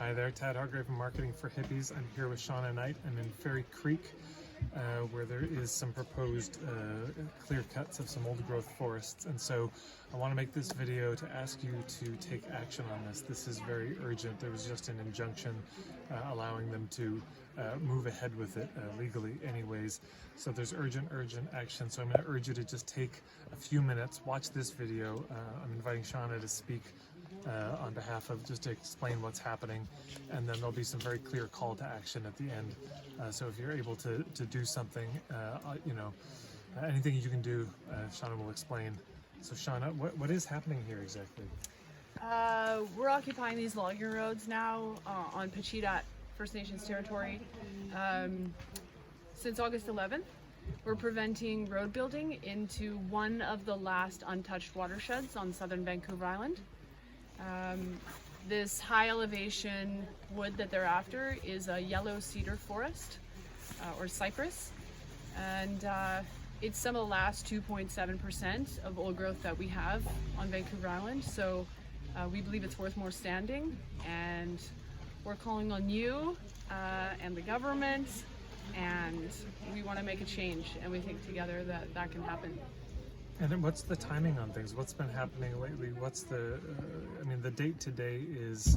Hi there, Tad Hargrave from Marketing for Hippies. I'm here with Shauna Knight. I'm in Fairy Creek, where there is some proposed clear cuts of some old growth forests. And so I want to make this video to ask you to take action on this. This is very urgent. There was just an injunction allowing them to move ahead with it legally anyways. So there's urgent action. So I'm going to urge you to just take a few minutes, watch this video. I'm inviting Shauna to speak on behalf of, just to explain what's happening, and then there'll be some very clear call to action at the end. So if you're able to do something, anything you can do, Shauna will explain. So Shauna, what is happening here exactly? We're occupying these logging roads now on Pacheedaht First Nations territory since August 11th. We're preventing road building into one of the last untouched watersheds on southern Vancouver Island. This high elevation wood that they're after is a yellow cedar forest or cypress, and it's some of the last 2.7% of old growth that we have on Vancouver Island. So we believe it's worth more standing, and we're calling on you and the government, and we want to make a change, and we think together that that can happen. And then what's the timing on things? What's been happening lately? What's the, the date today is,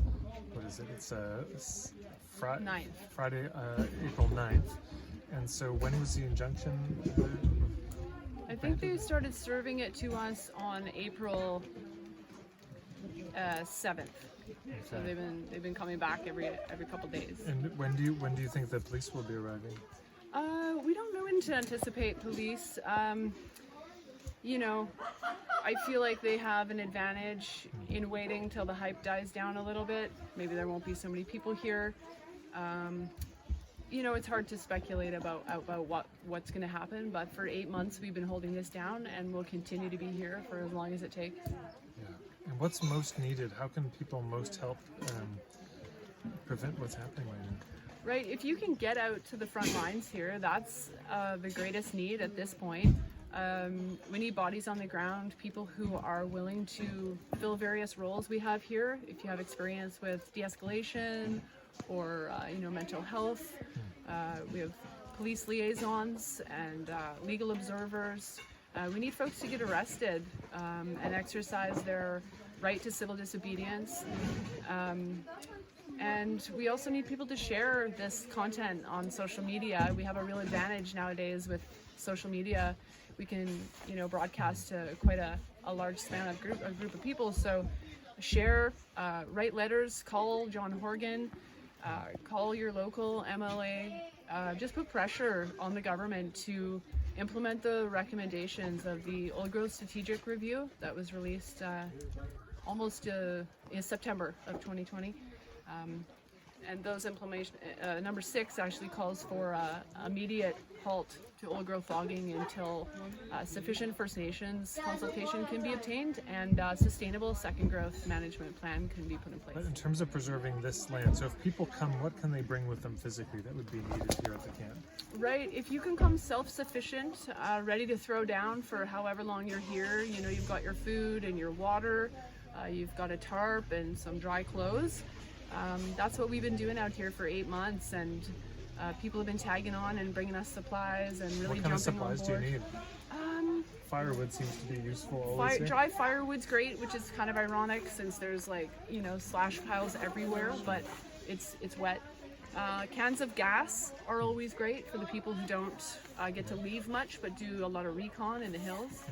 what is it? It's Friday, 9th. Friday, April 9th. And so when was the injunction? I think they started serving it to us on April 7th. Okay. So they've been coming back every couple days. And when do you think the police will be arriving? We don't know when to anticipate police. I feel like they have an advantage in waiting till the hype dies down a little bit. Maybe there won't be so many people here. It's hard to speculate about what's going to happen, but for 8 months we've been holding this down, and we'll continue to be here for as long as it takes. Yeah. And what's most needed? How can people most help prevent what's happening right now? Right, if you can get out to the front lines here, that's the greatest need at this point. We need bodies on the ground, people who are willing to fill various roles we have here. If you have experience with de-escalation or mental health, we have police liaisons and legal observers. We need folks to get arrested and exercise their right to civil disobedience. And we also need people to share this content on social media. We have a real advantage nowadays with social media. We can, broadcast to quite a large span of group of people. So share, write letters, call John Horgan, call your local MLA. Just put pressure on the government to implement the recommendations of the Old Growth Strategic Review that was released almost in September of 2020. And those implementation, number 6 actually calls for immediate halt to old growth logging until sufficient First Nations consultation can be obtained and sustainable second growth management plan can be put in place. But in terms of preserving this land, so if people come, what can they bring with them physically that would be needed here at the camp? Right, if you can come self-sufficient, ready to throw down for however long you're here, you've got your food and your water, you've got a tarp and some dry clothes. That's what we've been doing out here for 8 months, and people have been tagging on and bringing us supplies and really jumping on board. What kind of supplies do you need? Firewood seems to be useful. Dry firewood's great, which is kind of ironic since there's slash piles everywhere, but it's wet. Cans of gas are always great for the people who don't get to leave much but do a lot of recon in the hills.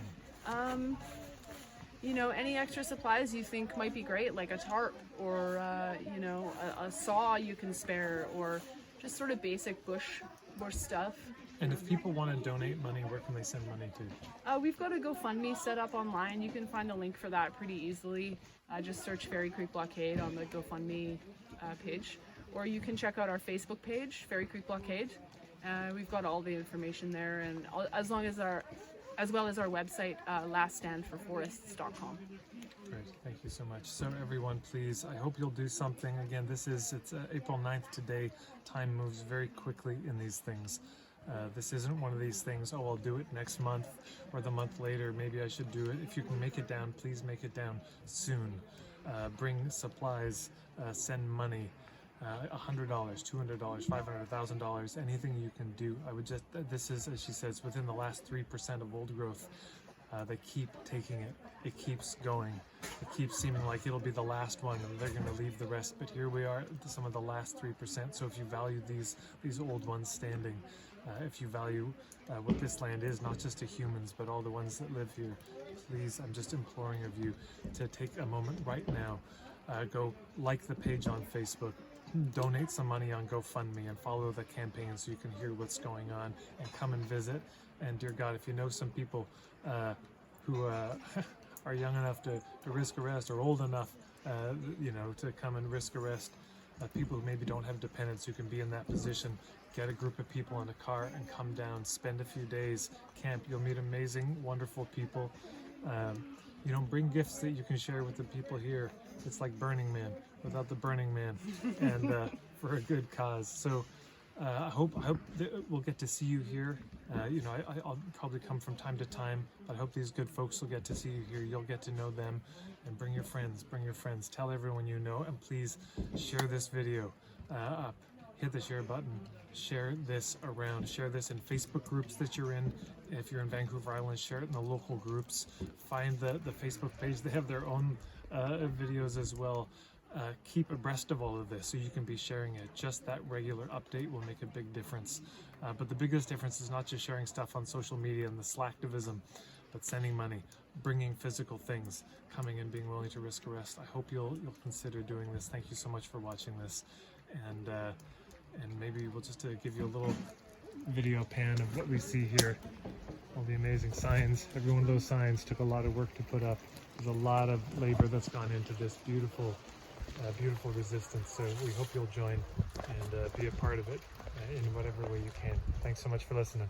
Any extra supplies you think might be great, like a tarp or, a saw you can spare, or just sort of basic bush stuff. And if people want to donate money, where can they send money to? We've got a Gofundme set up online. You can find a link for that pretty easily. Just search Fairy Creek Blockade on the Gofundme page. Or you can check out our Facebook page, Fairy Creek Blockade. We've got all the information there, and as well as our website, laststandforforests.com. Great, thank you so much. So everyone, please, I hope you'll do something. Again, it's April 9th today. Time moves very quickly in these things. This isn't one of these things, I'll do it next month or the month later, maybe I should do it. If you can make it down, please make it down soon. Bring supplies, send money. $100, $200, $500, $1,000, anything you can do. I would just, this is, as she says, within the last 3% of old growth. They keep taking it. It keeps going. It keeps seeming like it'll be the last one and they're going to leave the rest. But here we are, some of the last 3%. So if you value these old ones standing, if you value what this land is, not just to humans, but all the ones that live here, please, I'm just imploring of you to take a moment right now. Go like the page on Facebook, donate some money on Gofundme, and follow the campaign so you can hear what's going on, and come and visit. And dear God, if you know some people who are young enough to risk arrest, or old enough to come and risk arrest, people who maybe don't have dependents who can be in that position, get a group of people in a car and come down, spend a few days, camp. You'll meet amazing, wonderful people. Bring gifts that you can share with the people here. It's like Burning Man without the Burning Man, and for a good cause. So I hope that we'll get to see you here. I'll probably come from time to time, but I hope these good folks will get to see you here. You'll get to know them, and bring your friends. Tell everyone you know, and please share this video up. Hit the share button. Share this around. Share this in Facebook groups that you're in. If you're in Vancouver Island, share it in the local groups. Find the Facebook page. They have their own videos as well. Keep abreast of all of this so you can be sharing it. Just that regular update will make a big difference. But the biggest difference is not just sharing stuff on social media and the slacktivism, but sending money, bringing physical things, coming and being willing to risk arrest. I hope you'll consider doing this. Thank you so much for watching this, and maybe we'll just give you a little video pan of what we see here. All the amazing signs. Every one of those signs took a lot of work to put up. There's a lot of labor that's gone into this beautiful resistance. So we hope you'll join and be a part of it in whatever way you can. Thanks so much for listening.